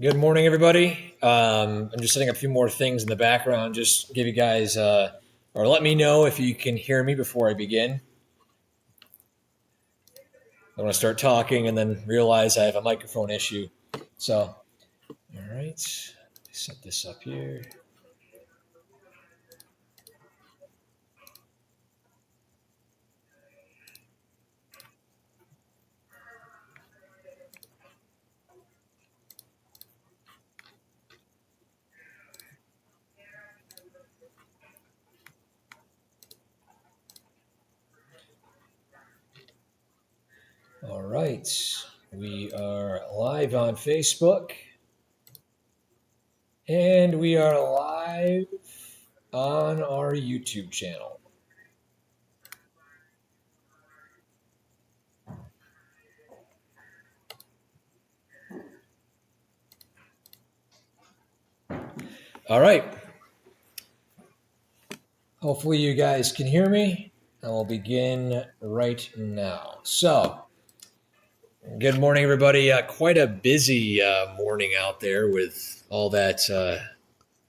Good morning, everybody. I'm just setting up a few more things in the background. Just give you guys, or let me know if you can hear me before I begin. I want to start talking and then realize I have a microphone issue. So, all right, set this up here. All right, we are live on Facebook and we are live on our YouTube channel. All right. Hopefully you guys can hear me. I will begin right now. So, good morning, everybody. Quite a busy morning out there with all that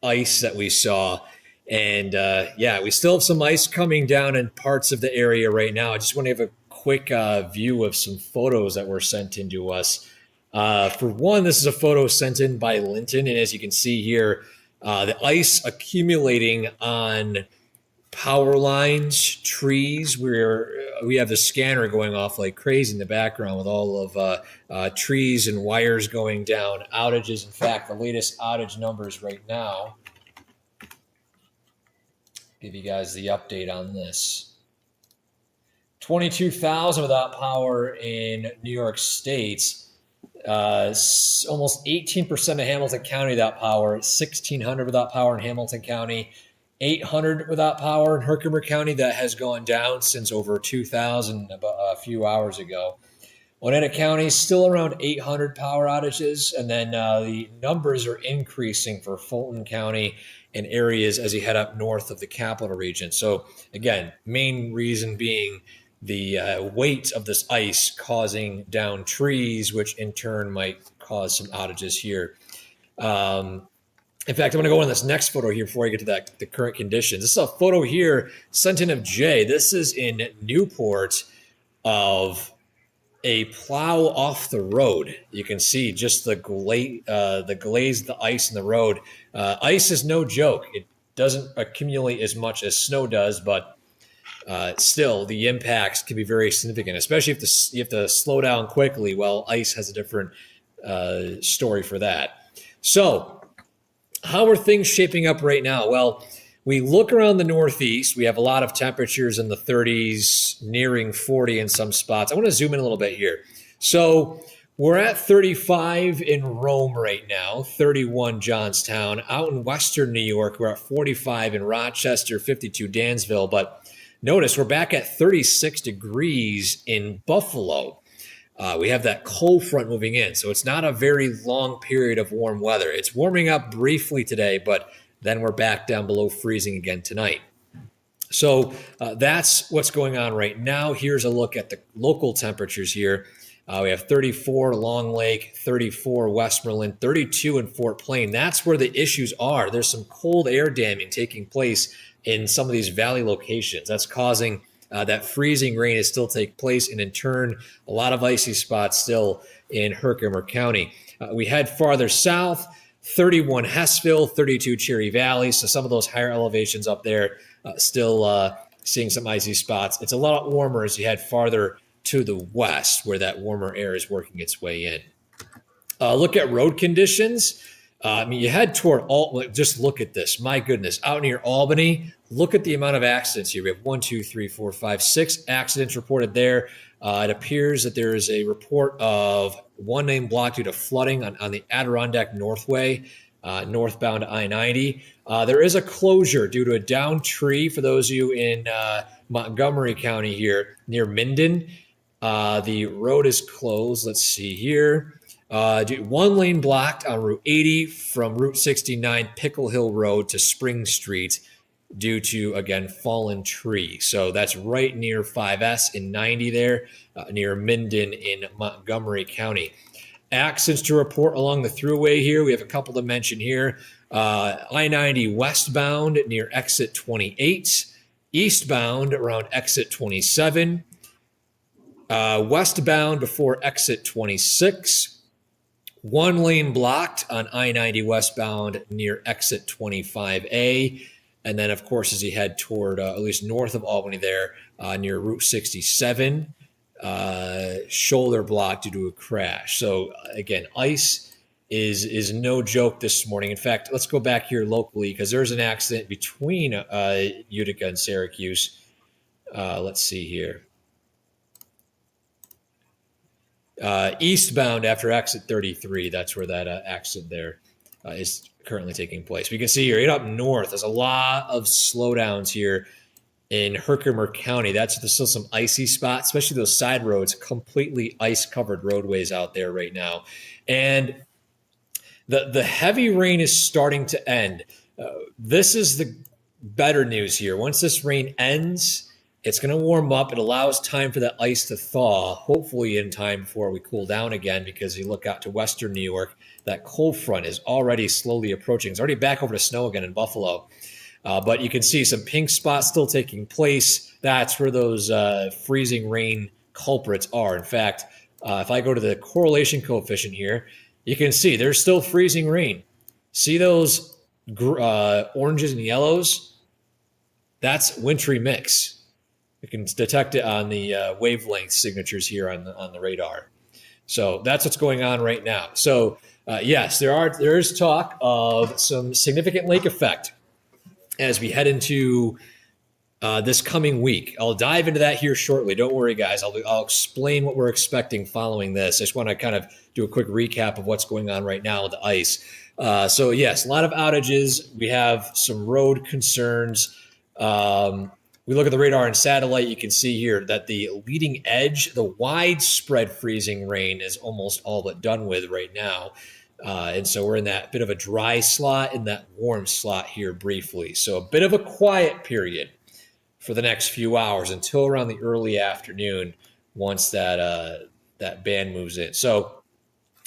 ice that we saw. And yeah, we still have some ice coming down in parts of the area right now. I just want to have a quick view of some photos that were sent in to us. For one, this is a photo sent in by Linton. And as you can see here, the ice accumulating on power lines, trees. We have the scanner going off like crazy in the background with all of trees and wires going down. Outages. In fact, the latest outage numbers right now. Give you guys the update on this. 22,000 without power in New York State. Almost 18% of Hamilton County without power. 1,600 without power in Hamilton County. 800 without power in Herkimer County. That has gone down since over 2,000 a few hours ago. Oneida County still around 800 power outages, and then the numbers are increasing for Fulton County and areas as you head up north of the capital region. So again, main reason being the weight of this ice causing down trees, which in turn might cause some outages here. In fact, I'm going to go on this next photo here before I get to the current conditions. This is a photo here sent in of Jay. This is in Newport of a plow off the road. You can see just the glaze, the ice in the road. Ice is no joke. It doesn't accumulate as much as snow does, but still the impacts can be very significant, especially if you have to slow down quickly. Well, ice has a different story for that. So, how are things shaping up right now? Well, we look around the Northeast. We have a lot of temperatures in the 30s, nearing 40 in some spots. I want to zoom in a little bit here. So we're at 35 in Rome right now, 31 Johnstown. Out in Western New York, we're at 45 in Rochester, 52 Dansville. But notice we're back at 36 degrees in Buffalo. We have that cold front moving in, so it's not a very long period of warm weather. It's warming up briefly today, but then we're back down below freezing again tonight. So that's what's going on right now. Here's a look at the local temperatures here. We have 34 Long Lake, 34 Westmoreland, 32 in Fort Plain. That's where the issues are. There's some cold air damming taking place in some of these valley locations. That's causing that freezing rain is still take place, and in turn, a lot of icy spots still in Herkimer County. We head farther south, 31 Hessville, 32 Cherry Valley. So some of those higher elevations up there still seeing some icy spots. It's a lot warmer as you head farther to the west, where that warmer air is working its way in. Look at road conditions. You head toward Albany. Just look at this. My goodness. Out near Albany, look at the amount of accidents here. We have 1, 2, 3, 4, 5, 6 accidents reported there. It appears that there is a report of one lane blocked due to flooding on the Adirondack Northway, northbound I-90. There is a closure due to a downed tree for those of you in Montgomery County here near Minden. The road is closed. Let's see here. One lane blocked on Route 80 from Route 69 Pickle Hill Road to Spring Street due to, again, fallen tree. So that's right near 5S in 90 there, near Minden in Montgomery County. accidents to report along the thruway here. We have a couple to mention here. I-90 westbound near exit 28, eastbound around exit 27, westbound before exit 26, one lane blocked on I-90 westbound near exit 25A. And then, of course, as you head toward, at least north of Albany there, near Route 67, shoulder blocked due to a crash. So, again, ice is no joke this morning. In fact, let's go back here locally because there's an accident between Utica and Syracuse. Let's see here. Eastbound after exit 33, that's where that accident there is currently taking place. We can see here, up north, there's a lot of slowdowns here in Herkimer County. There's still some icy spots, especially those side roads, completely ice-covered roadways out there right now. And the heavy rain is starting to end. This is the better news here. Once this rain ends, it's going to warm up. It allows time for that ice to thaw, hopefully in time before we cool down again, because you look out to western New York, that cold front is already slowly approaching. It's already back over to snow again in Buffalo. But you can see some pink spots still taking place. That's where those freezing rain culprits are. In fact, if I go to the correlation coefficient here, you can see there's still freezing rain. See those oranges and yellows? That's wintry mix. You can detect it on the wavelength signatures here on the radar. So that's what's going on right now. So yes, there is talk of some significant lake effect as we head into this coming week. I'll dive into that here shortly. Don't worry, guys. I'll explain what we're expecting following this. I just want to kind of do a quick recap of what's going on right now with the ice. So yes, a lot of outages. We have some road concerns. We look at the radar and satellite, you can see here that the leading edge, the widespread freezing rain is almost all but done with right now. And so we're in that bit of a dry slot and that warm slot here briefly. So a bit of a quiet period for the next few hours until around the early afternoon once that band moves in. So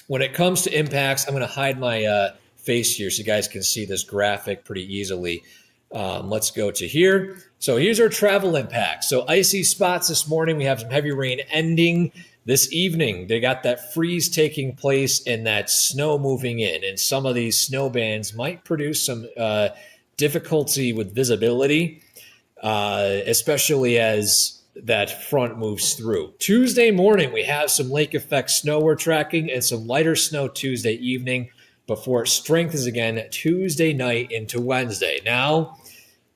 when it comes to impacts, I'm going to hide my face here so you guys can see this graphic pretty easily. Let's go to here. So here's our travel impacts. So icy spots this morning. We have some heavy rain ending this evening. They got that freeze taking place and that snow moving in. And some of these snow bands might produce some difficulty with visibility, especially as that front moves through. Tuesday morning, we have some lake effect snow we're tracking and some lighter snow Tuesday evening before it strengthens again Tuesday night into Wednesday. Now,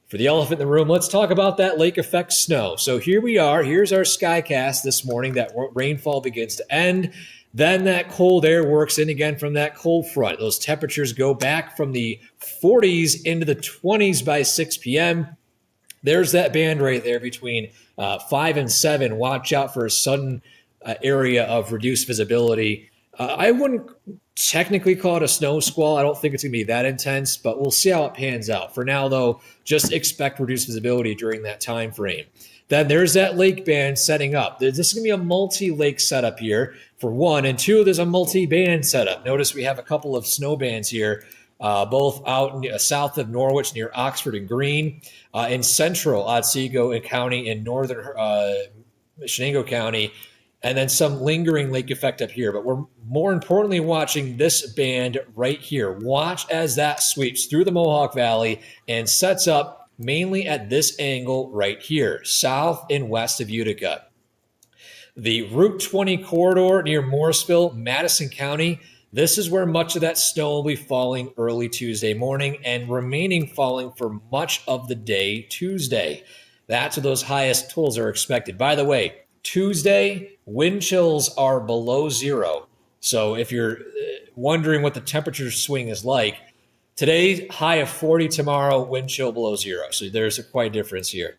for the elephant in the room, let's talk about that lake effect snow. So here we are. Here's our skycast this morning. That rainfall begins to end. Then that cold air works in again from that cold front. Those temperatures go back from the 40s into the 20s by 6 p.m. There's that band right there between 5 and 7. Watch out for a sudden area of reduced visibility. I wouldn't technically call it a snow squall. I don't think it's going to be that intense, but we'll see how it pans out. For now, though, just expect reduced visibility during that time frame. Then there's that lake band setting up. This is going to be a multi-lake setup here, for one. And two, there's a multi-band setup. Notice we have a couple of snow bands here, both out south of Norwich near Oxford and Green, in central Otsego County and northern Shenango County, and then some lingering lake effect up here. But we're more importantly watching this band right here. Watch as that sweeps through the Mohawk Valley and sets up mainly at this angle right here, south and west of Utica. The Route 20 corridor near Morrisville, Madison County, this is where much of that snow will be falling early Tuesday morning and remaining falling for much of the day Tuesday. That's where those highest totals are expected. By the way, Tuesday, wind chills are below zero. So if you're wondering what the temperature swing is like, today, high of 40, tomorrow, wind chill below zero. So there's a quite difference here.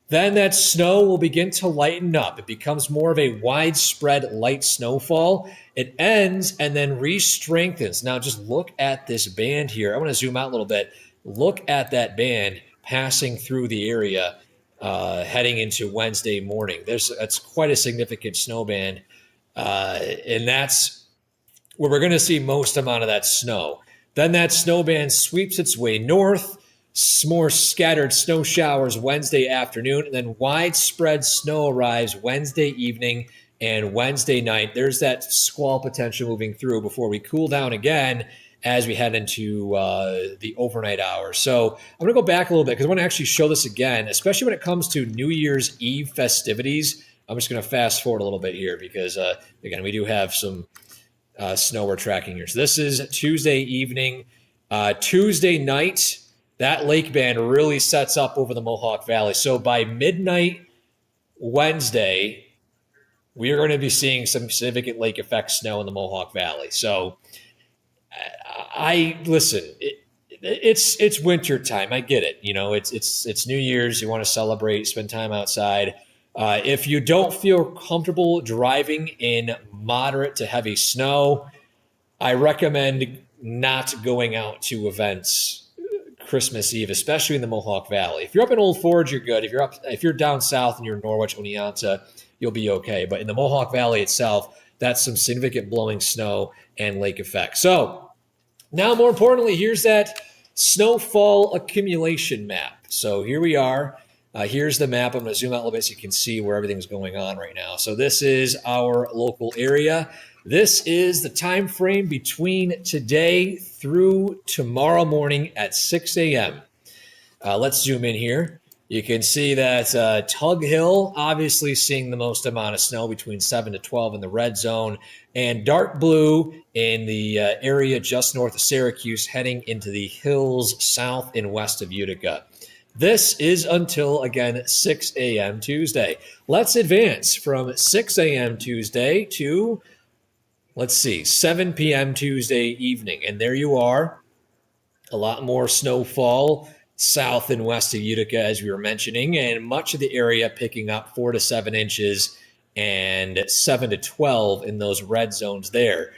Then that snow will begin to lighten up. It becomes more of a widespread light snowfall. It ends and then re-strengthens. Now just look at this band here. I want to zoom out a little bit. Look at that band passing through the area heading into Wednesday morning. That's quite a significant snow band. And that's where we're going to see most amount of that snow. Then that snow band sweeps its way north, more scattered snow showers Wednesday afternoon, and then widespread snow arrives Wednesday evening and Wednesday night. There's that squall potential moving through before we cool down again as we head into the overnight hours. So I'm going to go back a little bit because I want to actually show this again, especially when it comes to New Year's Eve festivities. I'm just going to fast forward a little bit here because, again, we do have some snow we're tracking here. So this is Tuesday evening. Tuesday night, that lake band really sets up over the Mohawk Valley. So by midnight Wednesday, we are going to be seeing some significant lake effect snow in the Mohawk Valley. So I listen. It's winter time. I get it. You know, it's New Year's. You want to celebrate, spend time outside. If you don't feel comfortable driving in moderate to heavy snow, I recommend not going out to events Christmas Eve, especially in the Mohawk Valley. If you're up in Old Forge, you're good. If you're down south and you're in Norwich, Oneonta, you'll be okay. But in the Mohawk Valley itself, that's some significant blowing snow and lake effect. So now, more importantly, here's that snowfall accumulation map. So here we are. Here's the map. I'm going to zoom out a little bit so you can see where everything's going on right now. So this is our local area. This is the time frame between today through tomorrow morning at 6 a.m. Let's zoom in here. You can see that Tug Hill obviously seeing the most amount of snow between 7 to 12 in the red zone, and dark blue in the area just north of Syracuse heading into the hills south and west of Utica. This is until, again, 6 a.m. Tuesday. Let's advance from 6 a.m. Tuesday to, let's see, 7 p.m. Tuesday evening. And there you are. A lot more snowfall south and west of Utica, as we were mentioning, and much of the area picking up 4 to 7 inches and 7 to 12 in those red zones there.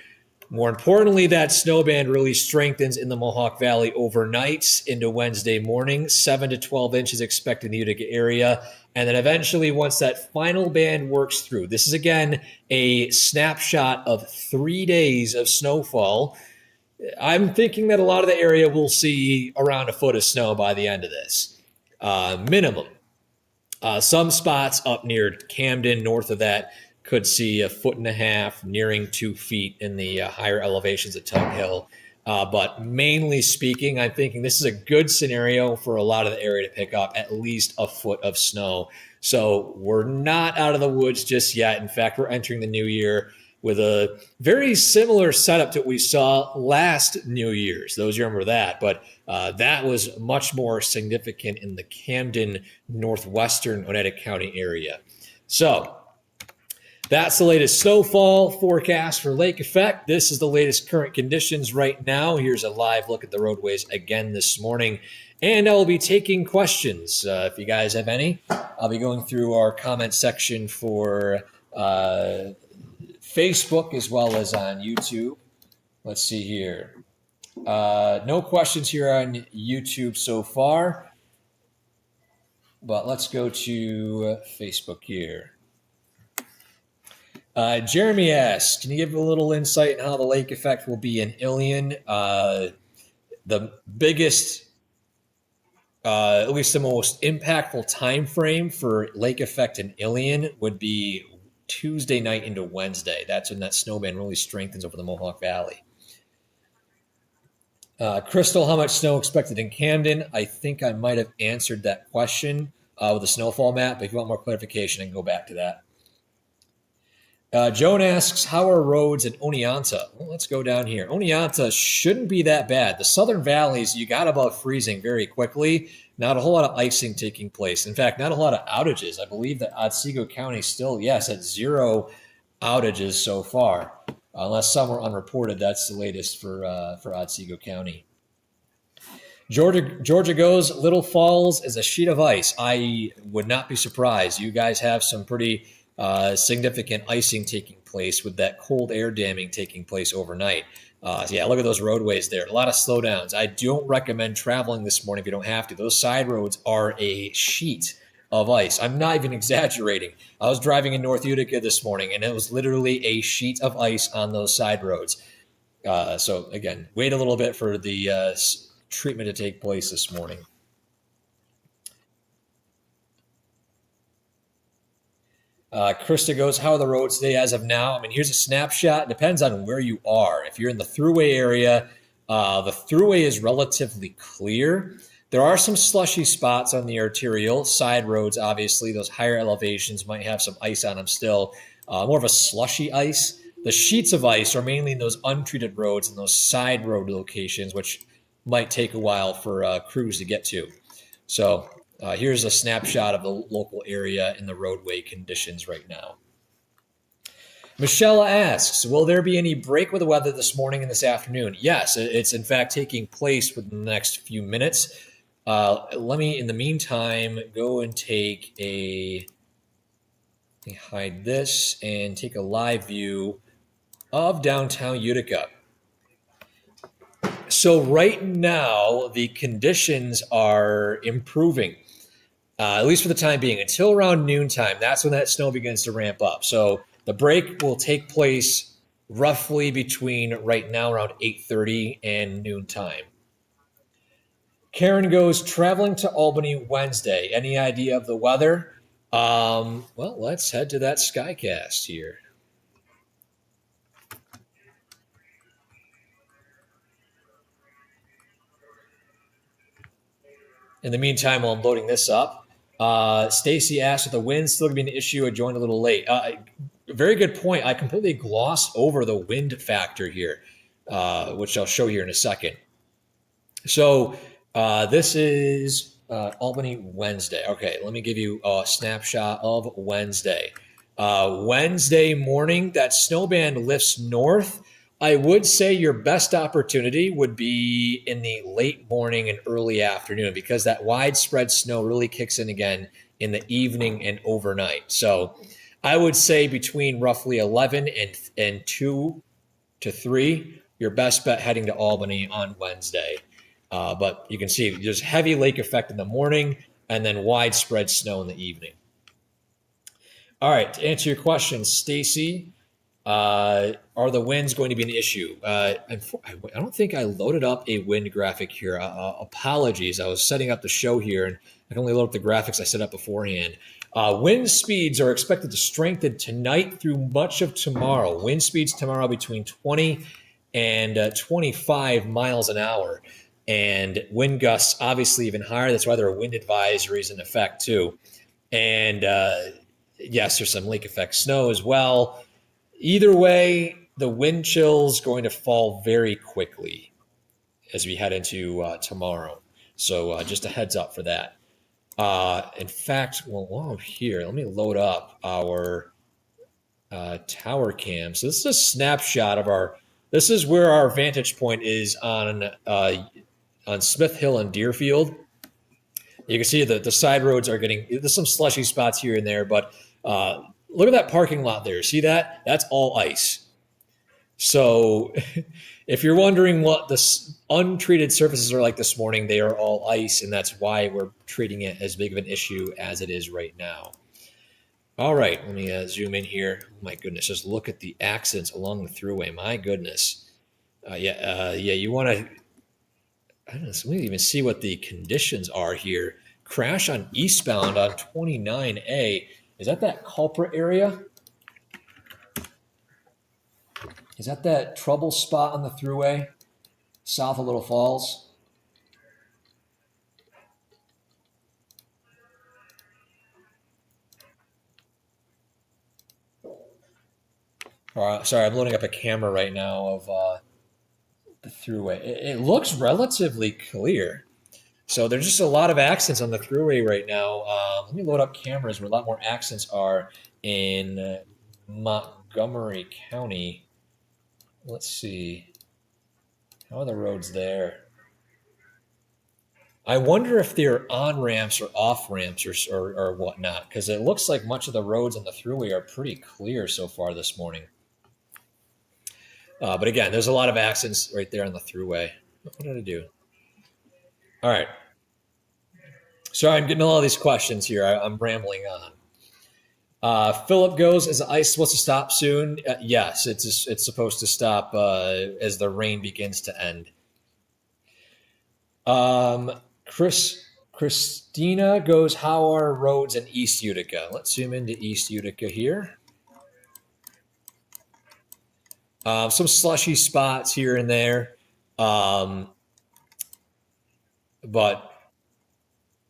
More importantly, that snow band really strengthens in the Mohawk Valley overnight into Wednesday morning. 7 to 12 inches expected in the Utica area. And then eventually, once that final band works through, this is again a snapshot of 3 days of snowfall. I'm thinking that a lot of the area will see around a foot of snow by the end of this, minimum. Some spots up near Camden, north of that, could see 1.5 feet, nearing 2 feet in the higher elevations of Tug Hill. But mainly speaking, I'm thinking this is a good scenario for a lot of the area to pick up at least a foot of snow. So we're not out of the woods just yet. In fact, we're entering the new year with a very similar setup to what we saw last New Year's. Those you remember that, but that was much more significant in the Camden, northwestern Oneida County area. So that's the latest snowfall forecast for lake effect. This is the latest current conditions right now. Here's a live look at the roadways again this morning. And I will be taking questions if you guys have any. I'll be going through our comment section for Facebook as well as on YouTube. Let's see here. No questions here on YouTube so far. But let's go to Facebook here. Jeremy asks, can you give a little insight on how the lake effect will be in Ilion? The biggest, at least the most impactful time frame for lake effect in Ilion would be Tuesday night into Wednesday. That's when that snowband really strengthens over the Mohawk Valley. Crystal, how much snow expected in Camden? I think I might have answered that question with the snowfall map, but if you want more clarification, I can go back to that. Joan asks, how are roads in Oneonta? Well, let's go down here. Oneonta shouldn't be that bad. The southern valleys, you got above freezing very quickly. Not a whole lot of icing taking place. In fact, not a lot of outages. I believe that Otsego County still, yes, at 0 outages so far. Unless some were unreported, that's the latest for Otsego County. Georgia goes, Little Falls is a sheet of ice. I would not be surprised. You guys have some pretty significant icing taking place with that cold air damming taking place overnight. Yeah, look at those roadways there. A lot of slowdowns. I don't recommend traveling this morning if you don't have to. Those side roads are a sheet of ice. I'm not even exaggerating. I was driving in North Utica this morning, and it was literally a sheet of ice on those side roads. So again, wait a little bit for the treatment to take place this morning. Krista goes, how are the roads today as of now? I mean, here's a snapshot. It depends on where you are. If you're in the Thruway area, the Thruway is relatively clear. There are some slushy spots on the arterial side roads. Obviously, those higher elevations might have some ice on them still, more of a slushy ice. The sheets of ice are mainly in those untreated roads and those side road locations, which might take a while for crews to get to. So here's a snapshot of the local area and the roadway conditions right now. Michelle asks, will there be any break with the weather this morning and this afternoon? Yes, it's in fact taking place within the next few minutes. Let me, in the meantime, go and take let me hide this and take a live view of downtown Utica. So right now, the conditions are improving, at least for the time being, until around noontime. That's when that snow begins to ramp up. So the break will take place roughly between right now around 8:30 and noontime. Karen goes, traveling to Albany Wednesday. Any idea of the weather? Well, let's head to that Skycast here. In the meantime, while I'm loading this up, Stacy asked if the wind's still going to be an issue. I joined a little late. Very good point. I completely glossed over the wind factor here, which I'll show here in a second. So this is Albany Wednesday. Okay, let me give you a snapshot of Wednesday. Wednesday morning, that snow band lifts north. I would say your best opportunity would be in the late morning and early afternoon, because that widespread snow really kicks in again in the evening and overnight. So I would say between roughly 11 and 2 to 3, your best bet heading to Albany on Wednesday. But you can see there's heavy lake effect in the morning and then widespread snow in the evening. All right, to answer your question, Stacy, are the winds going to be an issue? I don't think I loaded up a wind graphic here. Apologies. I was setting up the show here, and I can only load up the graphics I set up beforehand. Wind speeds are expected to strengthen tonight through much of tomorrow. Wind speeds tomorrow between 20 and 25 miles an hour. And wind gusts obviously even higher. That's why there are wind advisories in effect too. And yes, there's some lake effect snow as well. Either way, the wind chill's going to fall very quickly as we head into tomorrow. So just a heads up for that. In fact, well, while I'm here, let me load up our tower cam. So this is a snapshot of this is where our vantage point is on Smith Hill and Deerfield. You can see that the side roads are there's some slushy spots here and there, but look at that parking lot there. See that? That's all ice. So if you're wondering what the untreated surfaces are like this morning, they are all ice, and that's why we're treating it as big of an issue as it is right now. All right, let me zoom in here. Oh my goodness, just look at the accidents along the Thruway. My goodness. You want to, I don't know, so we even see what the conditions are here. Crash on eastbound on 29A. Is that culprit area? Is that trouble spot on the Thruway south of Little Falls? Sorry, I'm loading up a camera right now of the Thruway. It looks relatively clear. So there's just a lot of accidents on the Thruway right now. Let me load up cameras where a lot more accidents are in Montgomery County. Let's see. How are the roads there? I wonder if they're on ramps or off ramps or whatnot, because it looks like much of the roads on the Thruway are pretty clear so far this morning. But again, there's a lot of accidents right there on the Thruway. What did I do? All right. Sorry, I'm getting all these questions here. I'm rambling on. Philip goes, is the ice supposed to stop soon? Yes, it's supposed to stop as the rain begins to end. Christina goes, how are roads in East Utica? Let's zoom into East Utica here. Some slushy spots here and there. But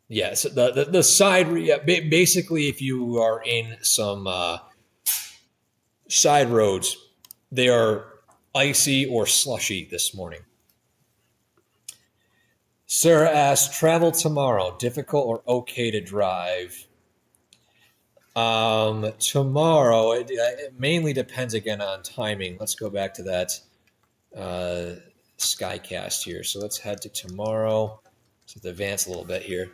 yeah, so the side, basically, if you are in some side roads, they are icy or slushy this morning. Sarah asks, travel tomorrow, difficult or okay to drive? Tomorrow, it mainly depends again on timing. Let's go back to that Skycast here. So let's head to tomorrow. Let's advance a little bit here.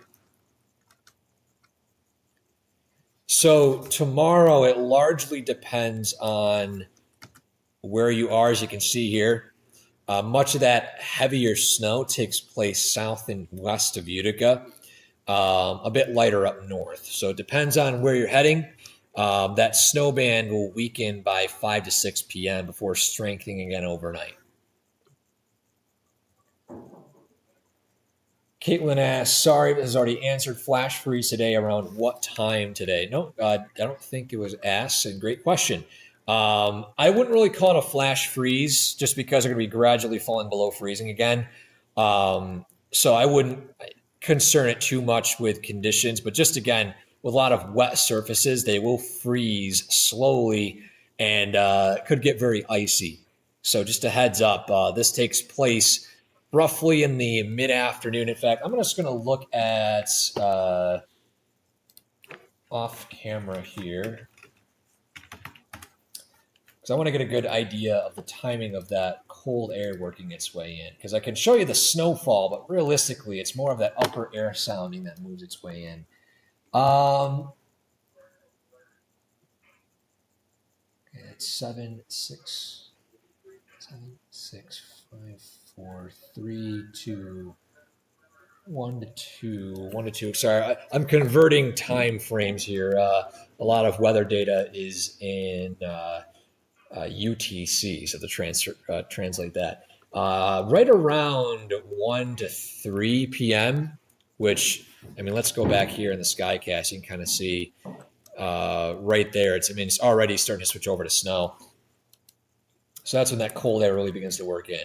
So tomorrow, it largely depends on where you are, as you can see here. Much of that heavier snow takes place south and west of Utica, a bit lighter up north. So it depends on where you're heading. That snow band will weaken by 5 to 6 p.m. before strengthening again overnight. Caitlin asks, sorry, this is already answered. Flash freeze today around what time today? No, I don't think it was asked. And great question. I wouldn't really call it a flash freeze just because they're going to be gradually falling below freezing again. So I wouldn't concern it too much with conditions, but just again, with a lot of wet surfaces, they will freeze slowly and could get very icy. So just a heads up, this takes place roughly in the mid-afternoon. In fact, I'm just going to look at off camera here because I want to get a good idea of the timing of that cold air working its way in, because I can show you the snowfall, but realistically, it's more of that upper air sounding that moves its way in. It's 7, 6, 5, 4, 3, 2, 1 to 2, 1 to 2. Sorry, I'm converting time frames here. A lot of weather data is in UTC, so to translate that. Right around 1 to 3 p.m., which, I mean, let's go back here in the Skycast. You can kind of see right there. It's already starting to switch over to snow. So that's when that cold air really begins to work in.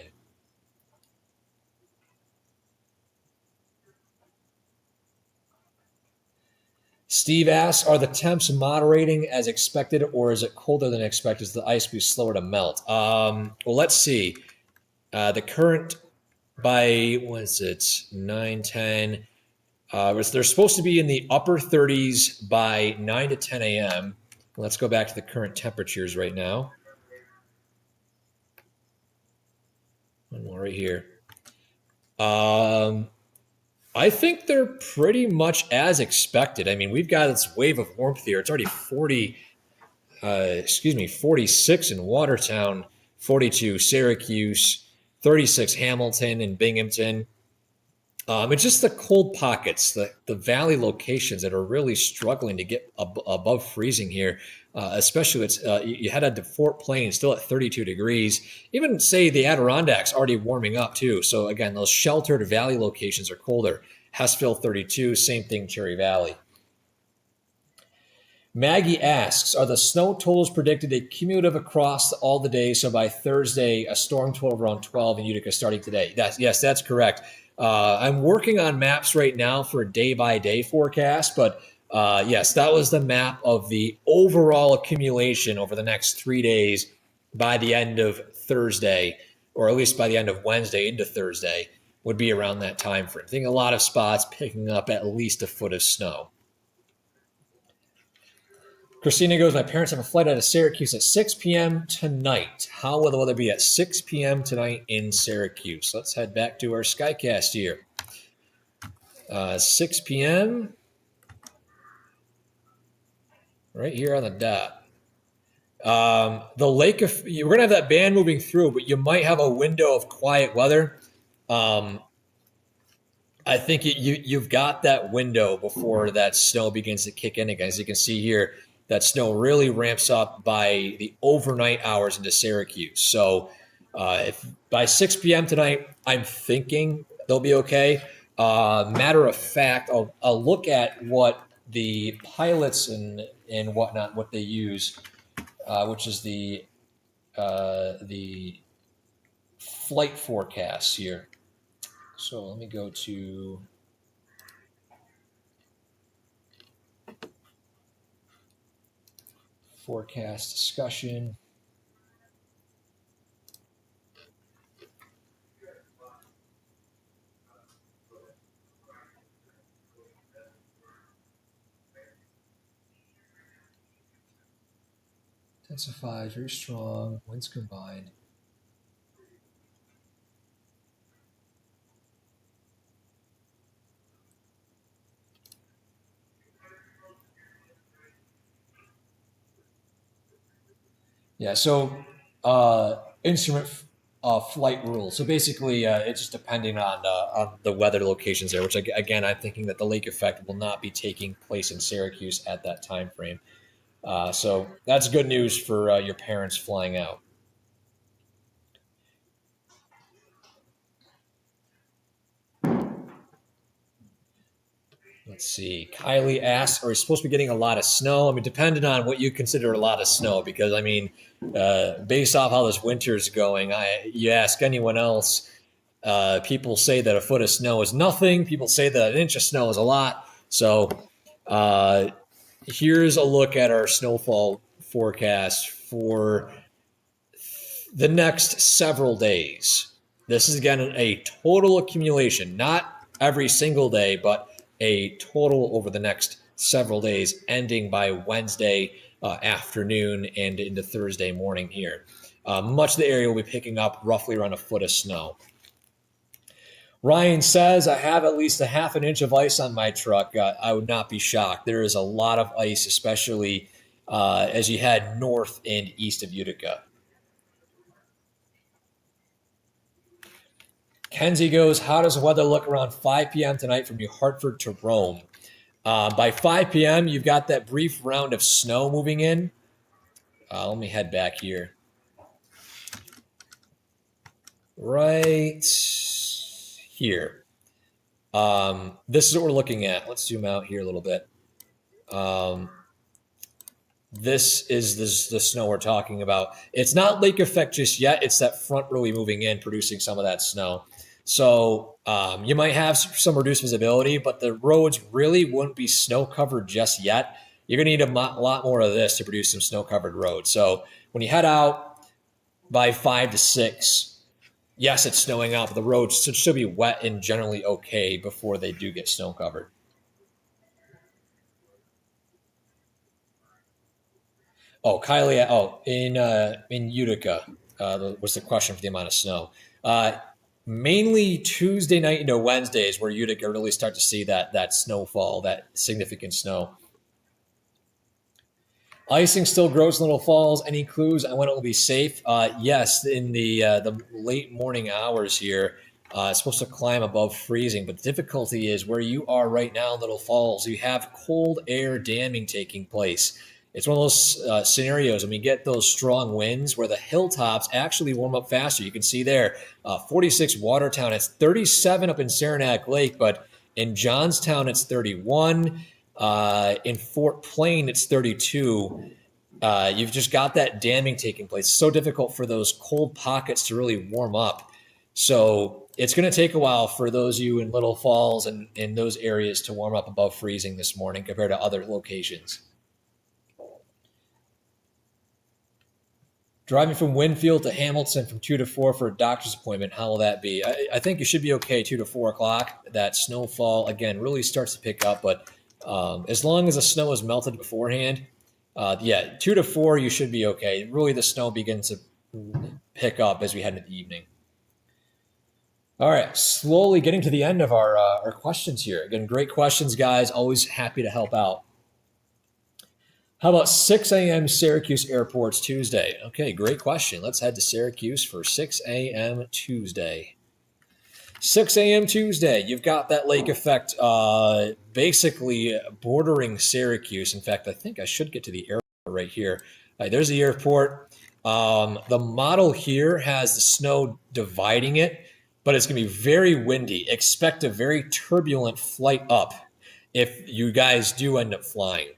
Steve asks, are the temps moderating as expected, or is it colder than expected? Is the ice be slower to melt? Well, let's see. The current by, what is it, 9, 10. They're supposed to be in the upper 30s by 9 to 10 a.m. Let's go back to the current temperatures right now. One more right here. I think they're pretty much as expected. I mean, we've got this wave of warmth here. It's already 46 in Watertown, 42 Syracuse, 36 Hamilton and Binghamton. It's just the cold pockets, the valley locations that are really struggling to get above freezing here. Especially you head out to Fort Plains, still at 32 degrees. Even say the Adirondacks already warming up too. So again, those sheltered valley locations are colder. Hessville 32, same thing, Cherry Valley. Maggie asks, are the snow totals predicted a cumulative across all the days? So by Thursday, a storm total around 12 in Utica starting today. Yes, that's correct. I'm working on maps right now for a day-by-day forecast, but yes, that was the map of the overall accumulation over the next 3 days by the end of Thursday, or at least by the end of Wednesday into Thursday, would be around that time frame. I think a lot of spots picking up at least a foot of snow. Christina goes, my parents have a flight out of Syracuse at 6 p.m. tonight. How will the weather be at 6 p.m. tonight in Syracuse? Let's head back to our Skycast here. 6 p.m. right here on the dot. The lake of, we're going to have that band moving through, but you might have a window of quiet weather. I think you've got that window before that snow begins to kick in again. As you can see here, that snow really ramps up by the overnight hours into Syracuse. So if by 6 p.m. tonight, I'm thinking they'll be okay. Matter of fact, I'll look at what the pilots and whatnot, what they use, which is the flight forecasts here. So let me go to forecast discussion. Intensifies, very strong, winds combined. Yeah, so instrument flight rules. So basically, it's just depending on the weather locations there. Which again, I'm thinking that the lake effect will not be taking place in Syracuse at that time frame. So that's good news for your parents flying out. Let's see. Kylie asks, are we supposed to be getting a lot of snow? I mean, depending on what you consider a lot of snow, because I mean, based off how this winter is going, you ask anyone else, people say that a foot of snow is nothing. People say that an inch of snow is a lot. So uh, here's a look at our snowfall forecast for the next several days. This is again a total accumulation, not every single day, but a total over the next several days, ending by Wednesday afternoon and into Thursday morning here. Much of the area will be picking up roughly around a foot of snow. Ryan says, I have at least a half an inch of ice on my truck. I would not be shocked. There is a lot of ice, especially as you head north and east of Utica. Kenzie goes, how does the weather look around 5 p.m. tonight from New Hartford to Rome? By 5 p.m., you've got that brief round of snow moving in. Let me head back here. Right here. This is what we're looking at. Let's zoom out here a little bit. This is the snow we're talking about. It's not lake effect just yet. It's that front really moving in, producing some of that snow. So you might have some reduced visibility, but the roads really wouldn't be snow covered just yet. You're going to need a lot more of this to produce some snow covered roads. So when you head out by 5 to 6, yes, it's snowing out, but the roads should still be wet and generally okay before they do get snow covered. Oh, Kylie. Oh, in Utica was the question for the amount of snow. Mainly Tuesday night into Wednesday is where Utica really start to see that snowfall, that significant snow. Icing still grows in Little Falls. Any clues on when it will be safe? Yes, in the late morning hours here, it's supposed to climb above freezing. But the difficulty is where you are right now in Little Falls, you have cold air damming taking place. It's one of those scenarios when we get those strong winds where the hilltops actually warm up faster. You can see there, 46 Watertown, it's 37 up in Saranac Lake, but in Johnstown, it's 31. In Fort Plain, it's 32. You've just got that damming taking place. It's so difficult for those cold pockets to really warm up. So it's going to take a while for those of you in Little Falls and in those areas to warm up above freezing this morning compared to other locations. Driving from Winfield to Hamilton from 2 to 4 for a doctor's appointment, how will that be? I think you should be okay 2 to 4 o'clock. That snowfall, again, really starts to pick up, but as long as the snow is melted beforehand, 2 to 4, you should be okay. Really, the snow begins to pick up as we head into the evening. All right, slowly getting to the end of our questions here. Again, great questions, guys. Always happy to help out. How about 6 a.m. Syracuse airports Tuesday? Okay, great question. Let's head to Syracuse for 6 a.m. Tuesday. 6 a.m. Tuesday, you've got that lake effect basically bordering Syracuse. In fact, I think I should get to the airport right here. There's the airport. The model here has the snow dividing it, but it's going to be very windy. Expect a very turbulent flight up if you guys do end up flying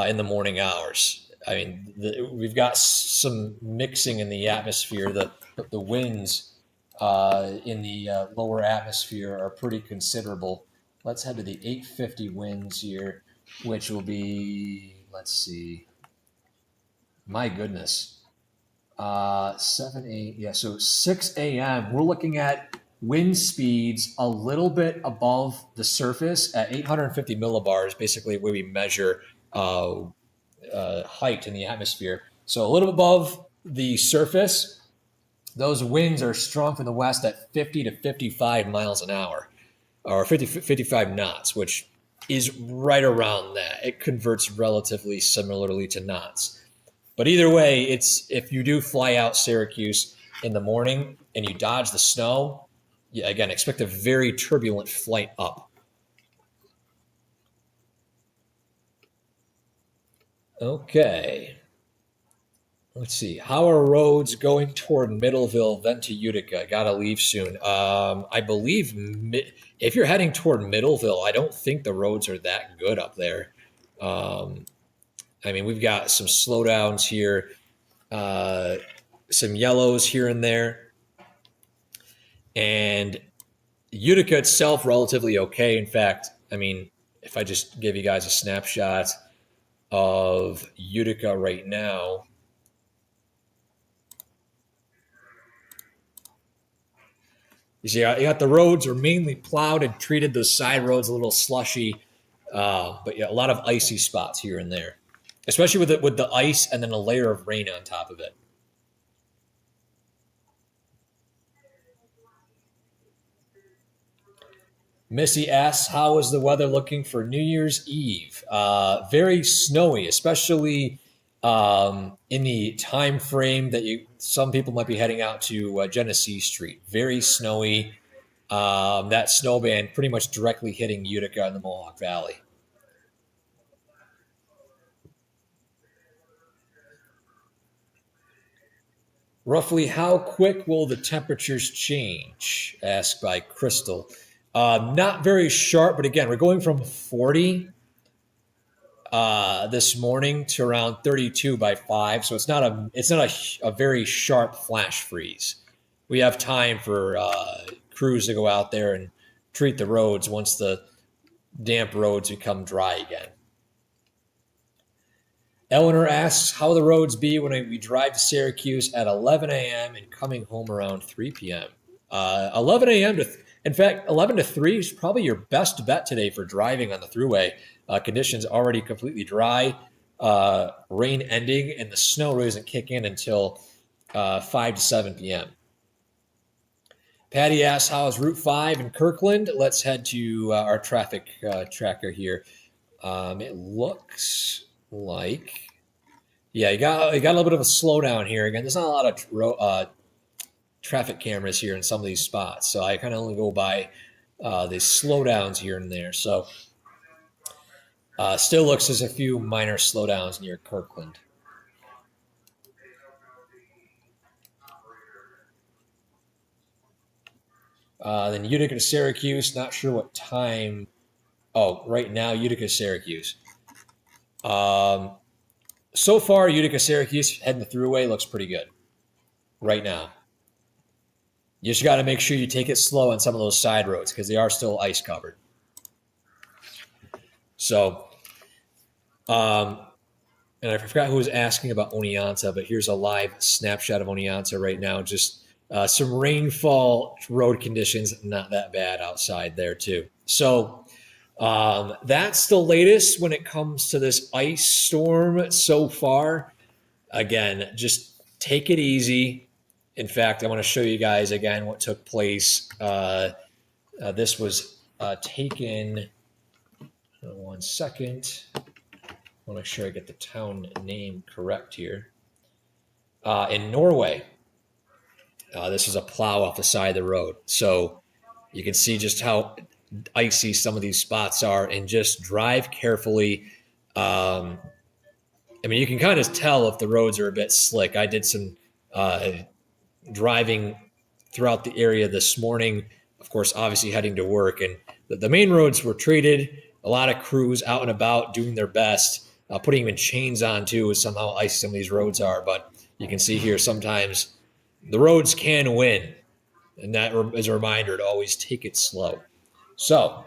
in the morning hours. I mean, we've got some mixing in the atmosphere. The winds in the lower atmosphere are pretty considerable. Let's head to the 850 winds here, which will be, let's see, my goodness, 7, 8, yeah, so 6 a.m. We're looking at wind speeds a little bit above the surface at 850 millibars, basically where we measure height in the atmosphere. So a little above the surface. Those winds are strong from the west at 50 to 55 miles an hour, or 55 knots, which is right around that. It converts relatively similarly to knots. But either way, it's if you do fly out Syracuse in the morning and you dodge the snow, again, expect a very turbulent flight up. Okay. Let's see. How are roads going toward Middleville, then to Utica? Gotta leave soon. I believe if you're heading toward Middleville, I don't think the roads are that good up there. I mean, we've got some slowdowns here, some yellows here and there. And Utica itself, relatively okay. In fact, I mean, if I just give you guys a snapshot of Utica right now, you see, you got the roads are mainly plowed and treated. Those side roads a little slushy, but yeah, a lot of icy spots here and there, especially with the ice and then a layer of rain on top of it. Missy asks, how is the weather looking for New Year's Eve? Very snowy, especially in the time frame that some people might be heading out to Genesee Street. Very snowy. That snow band pretty much directly hitting Utica and the Mohawk Valley. Roughly how quick will the temperatures change? Asked by Crystal. Not very sharp, but again, we're going from 40 this morning to around 32 by 5, so it's not a very sharp flash freeze. We have time for crews to go out there and treat the roads once the damp roads become dry again. Eleanor asks, how will the roads be when we drive to Syracuse at 11 a.m. and coming home around 3 p.m.? 11 a.m. In fact, 11 to 3 is probably your best bet today for driving on the thruway. Conditions already completely dry, rain ending, and the snow really doesn't kick in until 5 to 7 p.m. Patty asks, how is Route 5 in Kirkland? Let's head to our traffic tracker here. It looks like, yeah, you got a little bit of a slowdown here. Again, there's not a lot of traffic cameras here in some of these spots, so I kind of only go by the slowdowns here and there. So still looks as a few minor slowdowns near Kirkland. Then Utica to Syracuse, not sure what time. Oh, right now, Utica, Syracuse. So far, Utica, Syracuse, heading the thruway looks pretty good right now. You just got to make sure you take it slow on some of those side roads because they are still ice covered. So, and I forgot who was asking about Oneonta, but here's a live snapshot of Oneonta right now. Just some rainfall, road conditions, not that bad outside there too. So that's the latest when it comes to this ice storm so far. Again, just take it easy. In fact, I want to show you guys again what took place. This was taken, 1 second. I want to make sure I get the town name correct here. In Norway. This is a plow off the side of the road. So You can see just how icy some of these spots are, and just drive carefully. I mean, you can kind of tell if the roads are a bit slick. I did some driving throughout the area this morning, of course, obviously heading to work, and the main roads were treated. A lot of crews out and about doing their best, putting even chains on too, is somehow icy some of these roads are. But you can see here sometimes the roads can win, and that is a reminder to always take it slow. So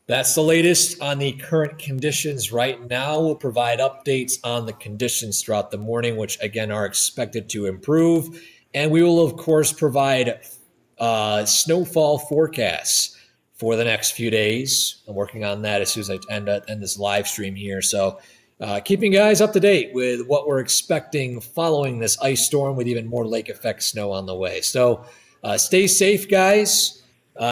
that's the latest on the current conditions right now. We'll provide updates on the conditions throughout the morning, which again are expected to improve. And we will, of course, provide snowfall forecasts for the next few days. I'm working on that as soon as I end this live stream here. So keeping guys up to date with what we're expecting following this ice storm, with even more lake effect snow on the way. So stay safe, guys.